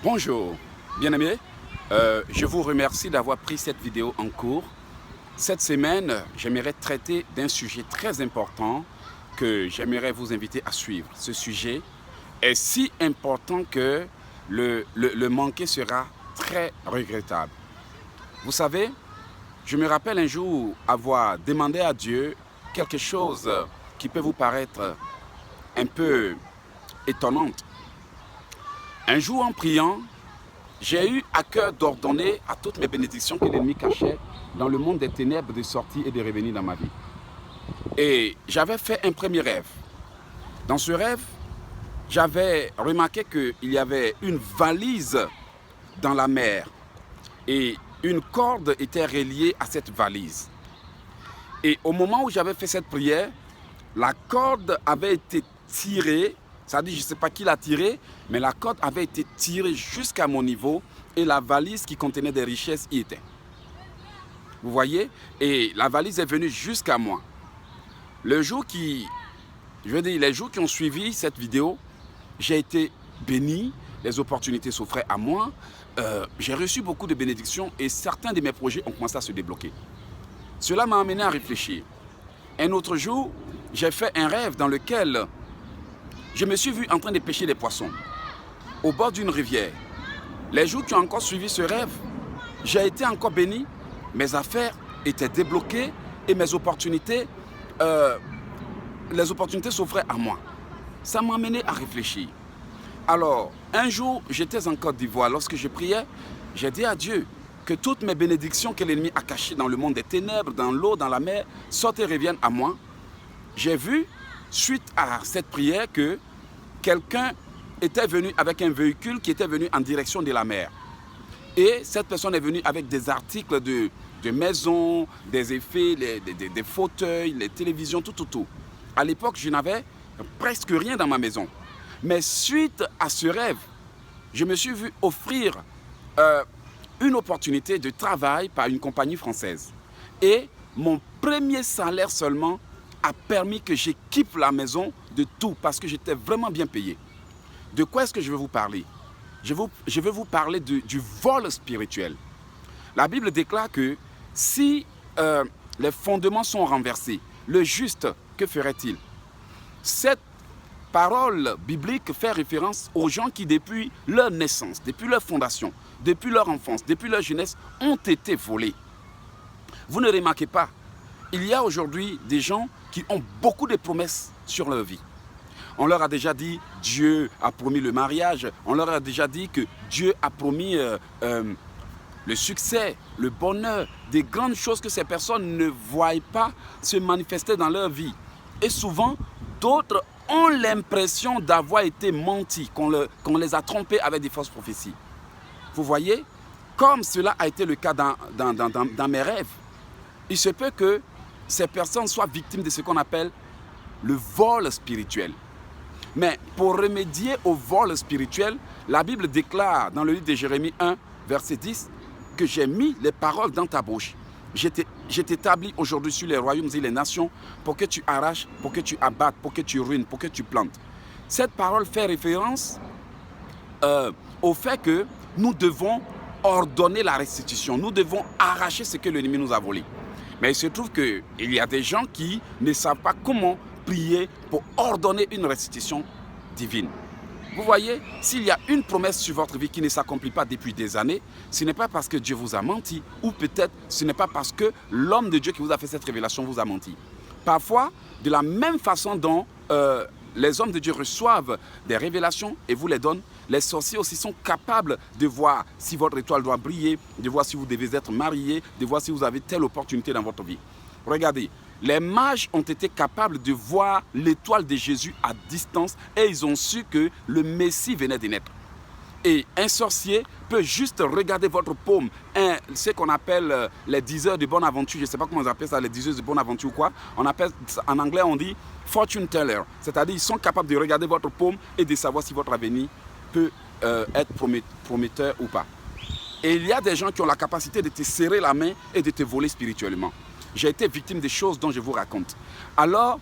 Bonjour, bien-aimés. Je vous remercie d'avoir pris cette vidéo en cours. Cette semaine, j'aimerais traiter d'un sujet très important que j'aimerais vous inviter à suivre. Ce sujet est si important que le manquer sera très regrettable. Vous savez, je me rappelle un jour avoir demandé à Dieu quelque chose qui peut vous paraître un peu étonnante. Un jour en priant, j'ai eu à cœur d'ordonner à toutes mes bénédictions que l'ennemi cachait dans le monde des ténèbres de sortir et de revenir dans ma vie. Et j'avais fait un premier rêve. Dans ce rêve, j'avais remarqué qu'il y avait une valise dans la mer et une corde était reliée à cette valise. Et au moment où j'avais fait cette prière, la corde avait été tirée. C'est-à-dire, je ne sais pas qui l'a tiré, mais la corde avait été tirée jusqu'à mon niveau et la valise qui contenait des richesses y était. Vous voyez? Et la valise est venue jusqu'à moi. Les jours qui ont suivi cette vidéo, j'ai été béni, les opportunités s'offraient à moi, j'ai reçu beaucoup de bénédictions et certains de mes projets ont commencé à se débloquer. Cela m'a amené à réfléchir. Un autre jour, j'ai fait un rêve dans lequel je me suis vu en train de pêcher des poissons au bord d'une rivière. Les jours qui ont encore suivi ce rêve, j'ai été encore béni, mes affaires étaient débloquées et les opportunités s'offraient à moi. Ça m'a amené à réfléchir. Alors, un jour, j'étais en Côte d'Ivoire. Lorsque je priais, j'ai dit à Dieu que toutes mes bénédictions que l'ennemi a cachées dans le monde des ténèbres, dans l'eau, dans la mer, sortent et reviennent à moi. J'ai vu, suite à cette prière, que quelqu'un était venu avec un véhicule qui était venu en direction de la mer. Et cette personne est venue avec des articles de maison, des effets, des fauteuils, les télévisions, tout. À l'époque, je n'avais presque rien dans ma maison. Mais suite à ce rêve, je me suis vu offrir une opportunité de travail par une compagnie française. Et mon premier salaire seulement a permis que j'équipe la maison de tout parce que j'étais vraiment bien payé. De quoi est-ce que je vais vous parler? Je vais vous parler du vol spirituel. La Bible déclare que si les fondements sont renversés, le juste, que ferait-il? Cette parole biblique fait référence aux gens qui, depuis leur naissance, depuis leur fondation, depuis leur enfance, depuis leur jeunesse, ont été volés. Vous ne remarquez pas, il y a aujourd'hui des gens qui ont beaucoup de promesses sur leur vie. On leur a déjà dit Dieu a promis le mariage, on leur a déjà dit que Dieu a promis le succès, le bonheur, des grandes choses que ces personnes ne voient pas se manifester dans leur vie. Et souvent, d'autres ont l'impression d'avoir été mentis, qu'on les a trompés avec des fausses prophéties. Vous voyez, comme cela a été le cas dans mes rêves, il se peut que ces personnes soient victimes de ce qu'on appelle le vol spirituel. Mais pour remédier au vol spirituel, la Bible déclare dans le livre de Jérémie 1, verset 10, que j'ai mis les paroles dans ta bouche. Je t'établis aujourd'hui sur les royaumes et les nations pour que tu arraches, pour que tu abattes, pour que tu ruines, pour que tu plantes. Cette parole fait référence au fait que nous devons ordonner la restitution. Nous devons arracher ce que l'ennemi nous a volé. Mais il se trouve qu'il y a des gens qui ne savent pas comment prier pour ordonner une restitution divine. Vous voyez, s'il y a une promesse sur votre vie qui ne s'accomplit pas depuis des années, ce n'est pas parce que Dieu vous a menti, ou peut-être ce n'est pas parce que l'homme de Dieu qui vous a fait cette révélation vous a menti. Parfois, de la même façon dont les hommes de Dieu reçoivent des révélations et vous les donnent, les sorciers aussi sont capables de voir si votre étoile doit briller, de voir si vous devez être marié, de voir si vous avez telle opportunité dans votre vie. Regardez, les mages ont été capables de voir l'étoile de Jésus à distance et ils ont su que le Messie venait de naître. Et un sorcier peut juste regarder votre paume, ce qu'on appelle les 10 heures de bonne aventure, je ne sais pas comment on appelle ça, les 10 heures de bonne aventure ou quoi. On appelle, en anglais on dit fortune teller, c'est-à-dire ils sont capables de regarder votre paume et de savoir si votre avenir peut être prometteur ou pas. Et il y a des gens qui ont la capacité de te serrer la main et de te voler spirituellement. J'ai été victime des choses dont je vous raconte. Alors,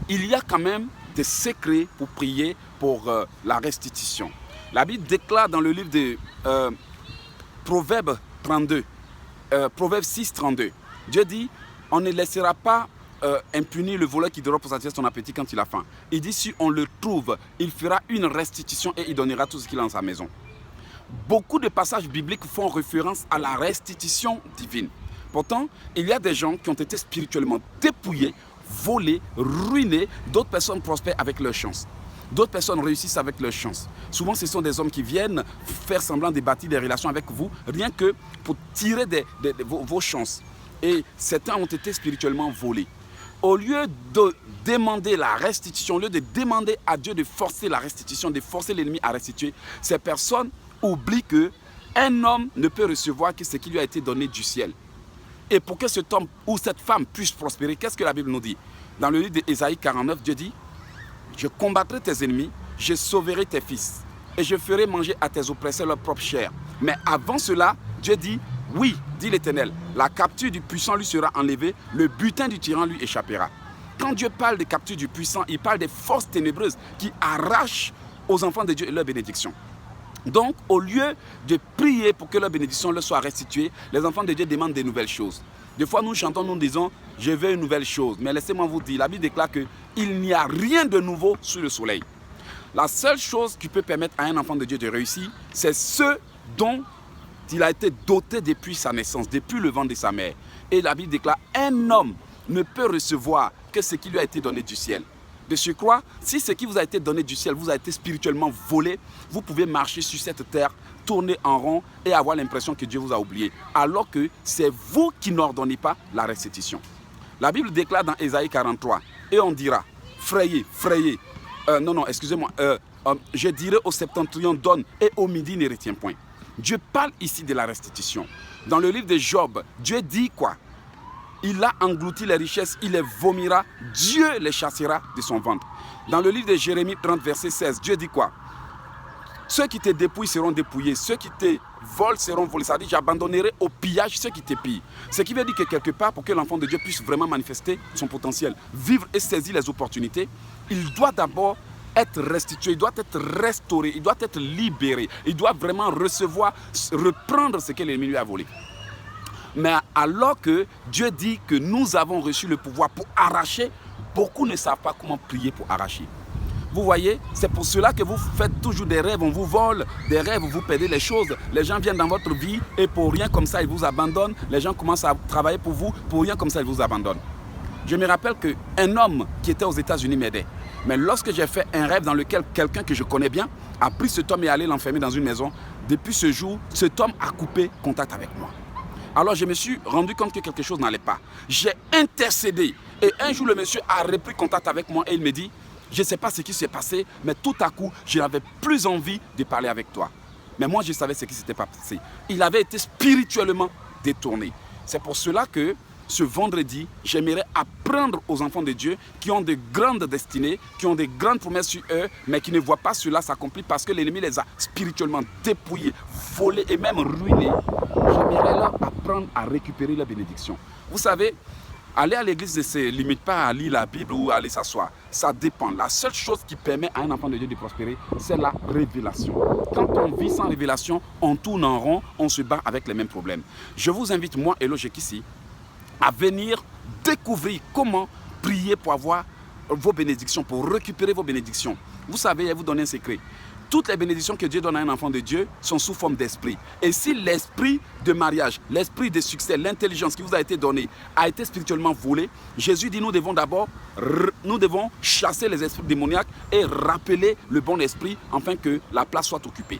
il y a quand même des secrets pour prier pour la restitution. La Bible déclare dans le livre de Proverbes 32, Proverbes 6, 32, Dieu dit, on ne laissera pas impuni le voleur qui dort pour satisfaire son appétit quand il a faim. Il dit, si on le trouve, il fera une restitution et il donnera tout ce qu'il a dans sa maison. Beaucoup de passages bibliques font référence à la restitution divine. Pourtant, il y a des gens qui ont été spirituellement dépouillés, volés, ruinés. D'autres personnes prospèrent avec leur chance. D'autres personnes réussissent avec leur chance. Souvent, ce sont des hommes qui viennent faire semblant de bâtir des relations avec vous, rien que pour tirer vos chances. Et certains ont été spirituellement volés. Au lieu de demander la restitution, au lieu de demander à Dieu de forcer la restitution, de forcer l'ennemi à restituer, ces personnes oublient qu'un homme ne peut recevoir que ce qui lui a été donné du ciel. Et pour que cet homme ou cette femme puisse prospérer, qu'est-ce que la Bible nous dit? Dans le livre d'Ésaïe 49, Dieu dit, je combattrai tes ennemis, je sauverai tes fils, et je ferai manger à tes oppresseurs leur propre chair. Mais avant cela, Dieu dit, oui, dit l'Éternel, la capture du puissant lui sera enlevée, le butin du tyran lui échappera. Quand Dieu parle de capture du puissant, il parle des forces ténébreuses qui arrachent aux enfants de Dieu leur bénédiction. Donc, au lieu de prier pour que leur bénédiction leur soit restituée, les enfants de Dieu demandent de nouvelles choses. Des fois, nous chantons, nous disons, je veux une nouvelle chose. Mais laissez-moi vous dire, la Bible déclare qu'il n'y a rien de nouveau sous le soleil. La seule chose qui peut permettre à un enfant de Dieu de réussir, c'est ce dont il a été doté depuis sa naissance, depuis le ventre de sa mère. Et la Bible déclare, un homme ne peut recevoir que ce qui lui a été donné du ciel. De surcroît, si ce qui vous a été donné du ciel vous a été spirituellement volé, vous pouvez marcher sur cette terre, tourner en rond et avoir l'impression que Dieu vous a oublié. Alors que c'est vous qui n'ordonnez pas la restitution. La Bible déclare dans Ésaïe 43, et on dira, frayez, frayez. Je dirai au septentrion, donne, et au midi, ne retiens point. Dieu parle ici de la restitution. Dans le livre de Job, Dieu dit quoi? Il a englouti les richesses, il les vomira, Dieu les chassera de son ventre. Dans le livre de Jérémie 30, verset 16, Dieu dit quoi? Ceux qui te dépouillent seront dépouillés, ceux qui te volent seront volés. Ça dit, j'abandonnerai au pillage ceux qui te pillent. Ce qui veut dire que quelque part, pour que l'enfant de Dieu puisse vraiment manifester son potentiel, vivre et saisir les opportunités, il doit d'abord être restitué, il doit être restauré, il doit être libéré, il doit vraiment recevoir, reprendre ce que l'ennemi lui a volé. Mais alors que Dieu dit que nous avons reçu le pouvoir pour arracher, beaucoup ne savent pas comment prier pour arracher. Vous voyez, c'est pour cela que vous faites toujours des rêves, on vous vole des rêves, vous perdez les choses. Les gens viennent dans votre vie et pour rien comme ça, ils vous abandonnent. Les gens commencent à travailler pour vous, pour rien comme ça, ils vous abandonnent. Je me rappelle qu'un homme qui était aux États-Unis m'aidait. Mais lorsque j'ai fait un rêve dans lequel quelqu'un que je connais bien a pris cet homme et allé l'enfermer dans une maison, depuis ce jour, cet homme a coupé contact avec moi. Alors je me suis rendu compte que quelque chose n'allait pas. J'ai intercédé et un jour le monsieur a repris contact avec moi et il me dit, je ne sais pas ce qui s'est passé, mais tout à coup, je n'avais plus envie de parler avec toi. Mais moi, je savais ce qui s'était passé. Il avait été spirituellement détourné. C'est pour cela que ce vendredi, j'aimerais apprendre aux enfants de Dieu qui ont de grandes destinées, qui ont de grandes promesses sur eux, mais qui ne voient pas cela s'accomplir parce que l'ennemi les a spirituellement dépouillés, volés et même ruinés. J'aimerais leur apprendre à récupérer la bénédiction. Vous savez, aller à l'église ne se limite pas à lire la Bible ou à aller s'asseoir. Ça dépend. La seule chose qui permet à un enfant de Dieu de prospérer, c'est la révélation. Quand on vit sans révélation, on tourne en rond, on se bat avec les mêmes problèmes. Je vous invite, moi et Logique ici, à venir découvrir comment prier pour avoir vos bénédictions, pour récupérer vos bénédictions. Vous savez, je vais vous donner un secret. Toutes les bénédictions que Dieu donne à un enfant de Dieu sont sous forme d'esprit. Et si l'esprit de mariage, l'esprit de succès, l'intelligence qui vous a été donnée a été spirituellement volé, Jésus dit nous devons chasser les esprits démoniaques et rappeler le bon esprit afin que la place soit occupée.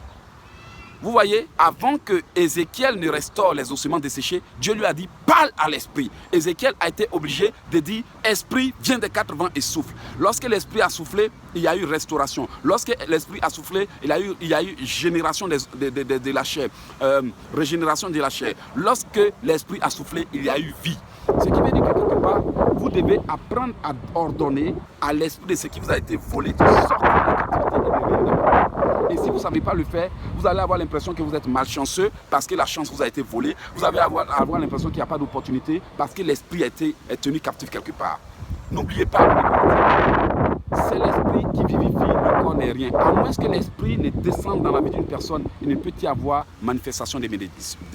Vous voyez, avant que Ézéchiel ne restaure les ossements desséchés, Dieu lui a dit, parle à l'esprit. Ézéchiel a été obligé de dire, esprit, viens des quatre vents et souffle. Lorsque l'esprit a soufflé, il y a eu restauration. Lorsque l'esprit a soufflé, il y a eu génération de la chair, régénération de la chair. Lorsque l'esprit a soufflé, il y a eu vie. Ce qui veut dire que quelque part, vous devez apprendre à ordonner à l'esprit de ce qui vous a été volé de sortir de la captivité et de revenir. Et si vous ne savez pas le faire, vous allez avoir l'impression que vous êtes malchanceux parce que la chance vous a été volée. Vous allez avoir l'impression qu'il n'y a pas d'opportunité parce que l'esprit est tenu captif quelque part. N'oubliez pas, c'est l'esprit qui vivifie, le corps n'est n'est rien. À moins que l'Esprit ne descende dans la vie d'une personne, il ne peut y avoir manifestation des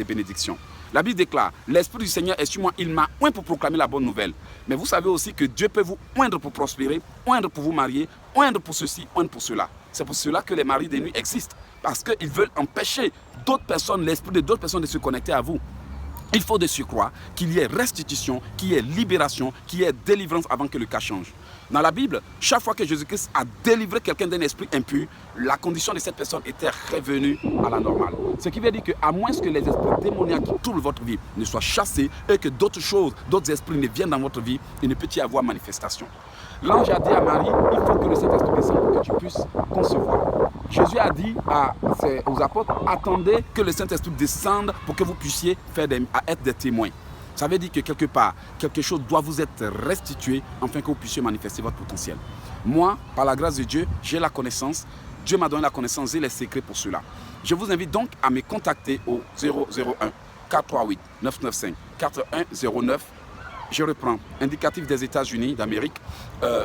bénédictions. La Bible déclare, l'Esprit du Seigneur est sur moi, il m'a oint pour proclamer la bonne nouvelle. Mais vous savez aussi que Dieu peut vous oindre pour prospérer, oindre pour vous marier, oindre pour ceci, oindre pour cela. C'est pour cela que les maris de nuit existent. Parce qu'ils veulent empêcher d'autres personnes, l'esprit de d'autres personnes de se connecter à vous. Il faut de surcroît qu'il y ait restitution, qu'il y ait libération, qu'il y ait délivrance avant que le cas change. Dans la Bible, chaque fois que Jésus-Christ a délivré quelqu'un d'un esprit impur, la condition de cette personne était revenue à la normale. Ce qui veut dire qu'à moins que les esprits démoniaques qui troublent votre vie ne soient chassés et que d'autres choses, d'autres esprits ne viennent dans votre vie, il ne peut y avoir manifestation. L'ange a dit à Marie, il faut que le Saint-Esprit descende pour que tu puisses concevoir. Jésus a dit aux apôtres, attendez que le Saint-Esprit descende pour que vous puissiez être des témoins. Ça veut dire que quelque part, quelque chose doit vous être restitué afin que vous puissiez manifester votre potentiel. Moi, par la grâce de Dieu, j'ai la connaissance. Dieu m'a donné la connaissance et les secrets pour cela. Je vous invite donc à me contacter au 001 438 995 4109. Je reprends, indicatif des États-Unis d'Amérique, 001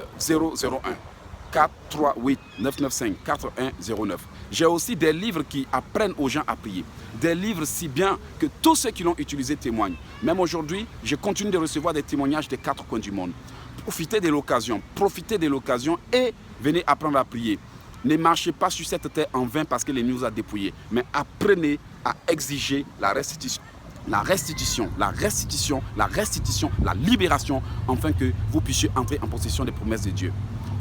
438 995 4109. J'ai aussi des livres qui apprennent aux gens à prier. Des livres si bien que tous ceux qui l'ont utilisé témoignent. Même aujourd'hui, je continue de recevoir des témoignages des 4 coins du monde. Profitez de l'occasion et venez apprendre à prier. Ne marchez pas sur cette terre en vain parce que l'ennemi vous a dépouillé, mais apprenez à exiger la restitution. La libération, afin que vous puissiez entrer en possession des promesses de Dieu.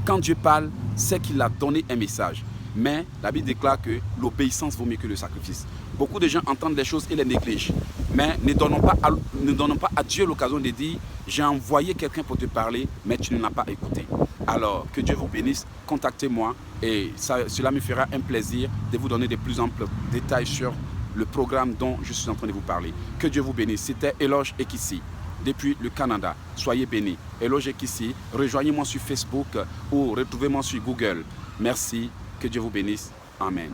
Quand Dieu parle, c'est qu'il a donné un message. Mais la Bible déclare que l'obéissance vaut mieux que le sacrifice. Beaucoup de gens entendent des choses et les négligent. Mais ne donnons pas à Dieu l'occasion de dire « J'ai envoyé quelqu'un pour te parler, mais tu ne l'as pas écouté. » Alors, que Dieu vous bénisse, contactez-moi et cela me fera un plaisir de vous donner de plus amples détails sur le programme dont je suis en train de vous parler. Que Dieu vous bénisse. C'était Eloge Ekissi depuis le Canada. Soyez bénis. Eloge Ekissi, rejoignez-moi sur Facebook ou retrouvez-moi sur Google. Merci. Que Dieu vous bénisse. Amen.